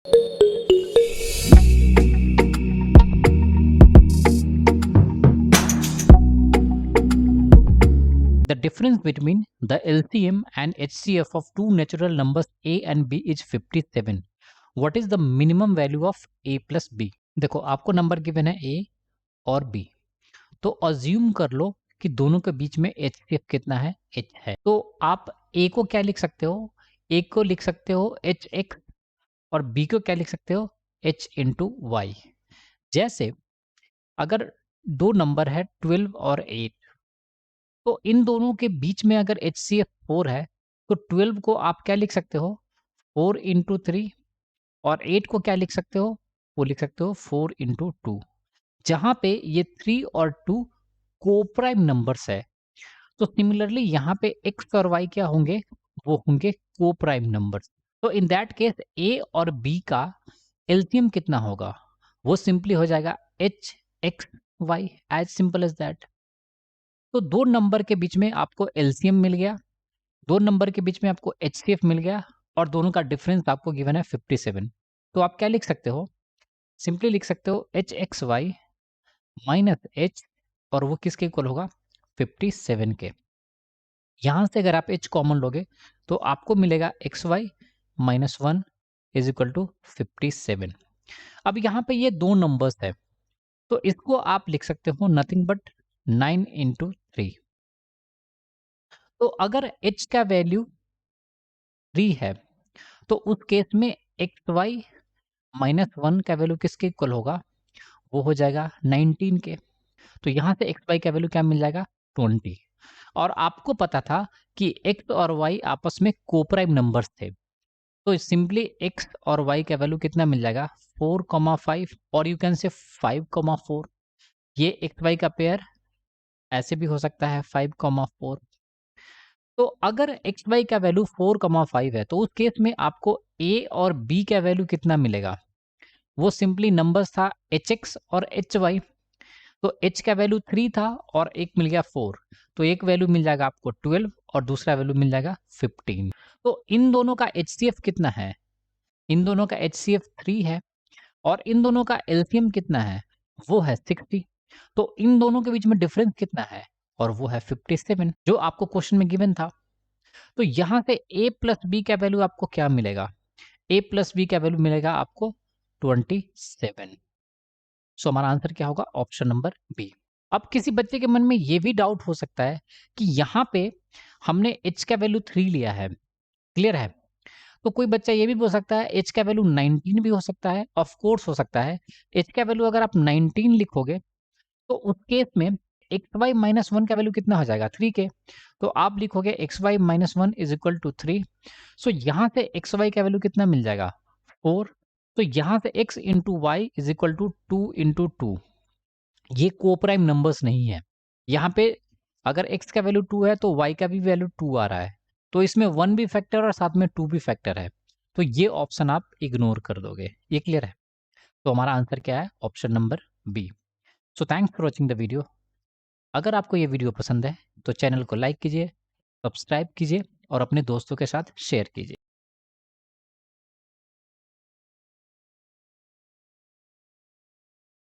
The difference between the LCM and HCF of two natural numbers a and b is 57. What is the minimum value of a plus b? देखो आपको number given है a और b, तो assume कर लो कि दोनों के बीच में HCF कितना है, h है। तो आप a को क्या लिख सकते हो, a को लिख सकते हो hx और b को क्या लिख सकते हो, h इंटू वाई। जैसे अगर दो नंबर है 12 और 8, तो इन दोनों के बीच में अगर HCF 4 है, तो 12 को आप क्या लिख सकते हो, 4 इंटू 3, और 8 को क्या लिख सकते हो, वो लिख सकते हो 4 इंटू 2। जहाँ पे ये 3 और 2 कोप्राइम नंबर्स है, तो सिमिलरली यहाँ पे x और y क्या होंगे, वो होंगे कोप्राइम नंबर्स। तो इन दैट केस a और b का एलसीएम कितना होगा, वो सिंपली हो जाएगा h x y, as simple as that. तो दो नंबर के बीच में आपको एलसीएम मिल गया, दो नंबर के बीच में आपको एचसीएफ मिल गया, और दोनों का डिफरेंस आपको गिवन है 57। तो आप क्या लिख सकते हो, सिंपली लिख सकते हो h x y minus h, और वो किसके इक्वल होगा, 57 के। यहाँ से अगर आप एच कॉमन लोगे तो आपको मिलेगा x y minus one is equal to 57। अब यहाँ पे ये दो नंबर्स है, तो इसको आप लिख सकते हो नथिंग बट 9 इंटू 3। तो अगर h का वैल्यू 3 है, तो उस केस में एक्स वाई माइनस वन का वैल्यू किसके इक्वल होगा, वो हो जाएगा 19 के। तो यहाँ से एक्स वाई का वैल्यू क्या मिल जाएगा, 20। और आपको पता था कि एक्स और वाई आपस में कोप्राइम नंबर्स थे, तो सिंपली एक्स और वाई का वैल्यू कितना मिल जाएगा, 4,5, और यू कैन से 5,4। ये एक्स वाई का पेयर ऐसे भी हो सकता है 5,4। तो अगर एक्स वाई का वैल्यू 4,5 है, तो उस केस में आपको ए और बी का वैल्यू कितना मिलेगा, वो सिंपली नंबर्स था एच एक्स और एच वाई। तो h का वैल्यू 3 था और एक मिल गया 4, तो एक वैल्यू मिल जाएगा आपको 12 और दूसरा वैल्यू मिल जाएगा 15। तो इन दोनों का HCF कितना है, इन दोनों का HCF 3 है, और इन दोनों का LCM कितना है, वो है 60। तो इन दोनों के बीच में डिफरेंस कितना है, और वो है 57, जो आपको क्वेश्चन में गिवन था। तो यहाँ से a प्लस बी का वैल्यू आपको क्या मिलेगा, a प्लस बी का वैल्यू मिलेगा आपको 27। सो हमारा आंसर क्या होगा, ऑप्शन नंबर बी। अब किसी बच्चे के मन में ये भी डाउट हो सकता है कि यहाँ पे हमने h का वैल्यू 3 लिया है, क्लियर है। तो कोई बच्चा ये भी बोल सकता है h का वैल्यू 19 भी हो सकता है, ऑफ कोर्स हो सकता है। h का वैल्यू अगर आप 19 लिखोगे, तो उस केस में एक्स वाई माइनस वन का वैल्यू कितना हो जाएगा, 3 के। तो आप लिखोगे x y minus one is equal to 3। So यहाँ से एक्स वाई का वैल्यू कितना मिल जाएगा, 4। तो यहाँ से x into y is equal to 2 into 2। ये कोप्राइम नंबर्स नहीं है। यहाँ पे अगर x का वैल्यू 2 है, तो y का भी वैल्यू 2 आ रहा है, तो इसमें 1 भी फैक्टर और साथ में 2 भी फैक्टर है, तो ये ऑप्शन आप इग्नोर कर दोगे। ये क्लियर है। तो हमारा आंसर क्या है, option number B. So thanks for watching the video. अगर आपको ये वीडियो पसंद है तो चैनल को लाइक कीजिए, सब्सक्राइब कीजिए और अपने दोस्तों के साथ शेयर कीजिए।